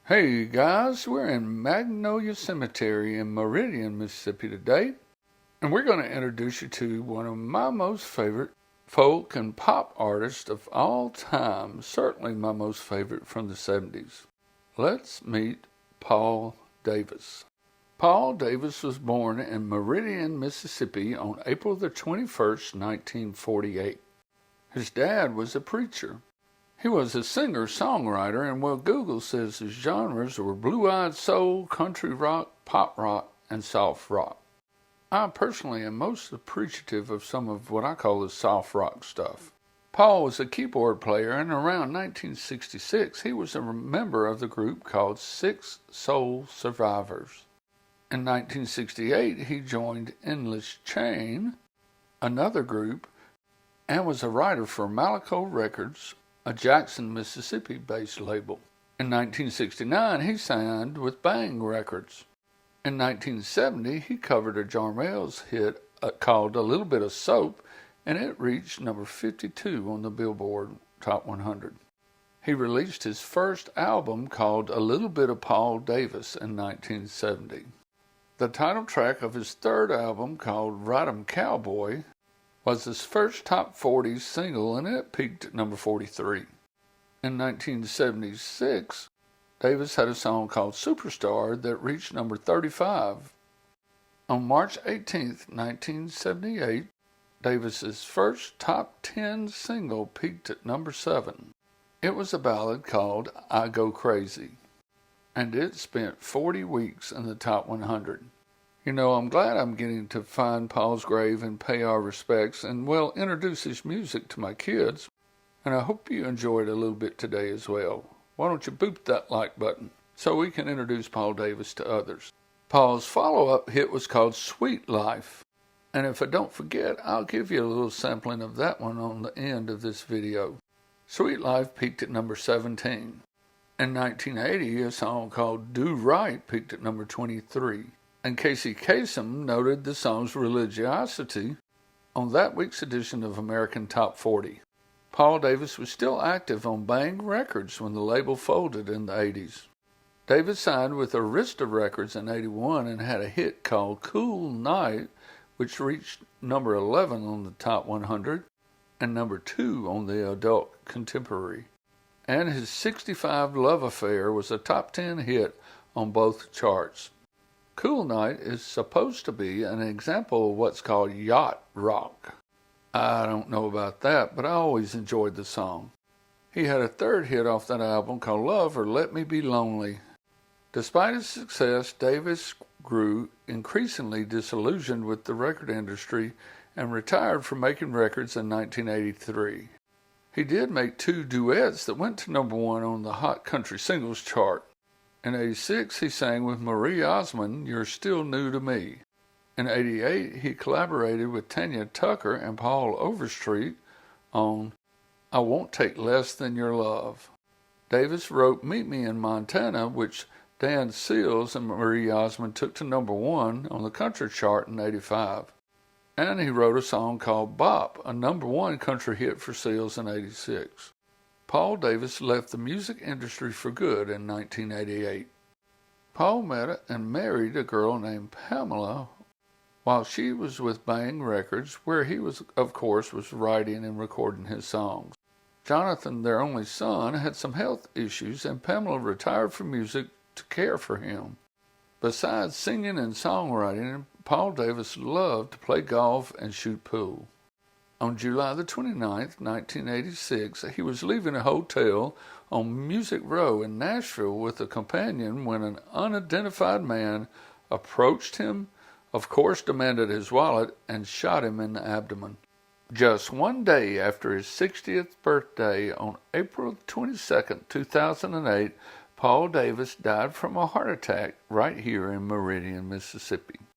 Hey guys, we're in Magnolia Cemetery in Meridian, Mississippi today, and we're going to introduce you to one of my most favorite folk and pop artists of all time, certainly my most favorite from the 70s. Let's meet Paul Davis. Paul Davis was born in Meridian, Mississippi on April the 21st, 1948. His dad was a preacher. He was a singer-songwriter, and Google says his genres were blue-eyed soul, country rock, pop rock, and soft rock. I personally am most appreciative of some of what I call the soft rock stuff. Paul was a keyboard player, and around 1966 he was a member of the group called Six Soul Survivors. In 1968 he joined Endless Chain, another group, and was a writer for Malaco Records, a Jackson, Mississippi-based label. In 1969, he signed with Bang Records. In 1970, he covered a Jarmell's hit called A Little Bit of Soap, and it reached number 52 on the Billboard Top 100. He released his first album called A Little Bit of Paul Davis in 1970. The title track of his third album, called Ride 'em Cowboy, was his first top 40 single, and it peaked at number 43. In 1976, Davis had a song called Superstar that reached number 35. On March 18, 1978, Davis's first top 10 single peaked at number 7. It was a ballad called I Go Crazy, and it spent 40 weeks in the top 100. You know, I'm glad I'm getting to find Paul's grave and pay our respects and, introduce his music to my kids. And I hope you enjoyed a little bit today as well. Why don't you boop that like button so we can introduce Paul Davis to others. Paul's follow-up hit was called Sweet Life. And if I don't forget, I'll give you a little sampling of that one on the end of this video. Sweet Life peaked at number 17. In 1980, a song called Do Right peaked at number 23. And Casey Kasem noted the song's religiosity on that week's edition of American Top 40. Paul Davis was still active on Bang Records when the label folded in the 80s. Davis signed with Arista Records in 81 and had a hit called Cool Night, which reached number 11 on the Top 100 and number 2 on the Adult Contemporary. And his 65 Love Affair was a top 10 hit on both charts. Cool Night is supposed to be an example of what's called yacht rock. I don't know about that, but I always enjoyed the song. He had a third hit off that album called Love or Let Me Be Lonely. Despite his success, Davis grew increasingly disillusioned with the record industry and retired from making records in 1983. He did make 2 duets that went to number 1 on the Hot Country Singles chart. In 86, he sang with Marie Osmond, You're Still New to Me. In 88, he collaborated with Tanya Tucker and Paul Overstreet on I Won't Take Less Than Your Love. Davis wrote Meet Me in Montana, which Dan Seals and Marie Osmond took to number 1 on the country chart in 85. And he wrote a song called Bop, a number 1 country hit for Seals in 86. Paul Davis left the music industry for good in 1988. Paul met and married a girl named Pamela while she was with Bang Records, where he was writing and recording his songs. Jonathan, their only son, had some health issues, and Pamela retired from music to care for him. Besides singing and songwriting, Paul Davis loved to play golf and shoot pool. On July the 29th, 1986, he was leaving a hotel on Music Row in Nashville with a companion when an unidentified man approached him, demanded his wallet, and shot him in the abdomen. Just one day after his 60th birthday, on April 22, 2008, Paul Davis died from a heart attack right here in Meridian, Mississippi.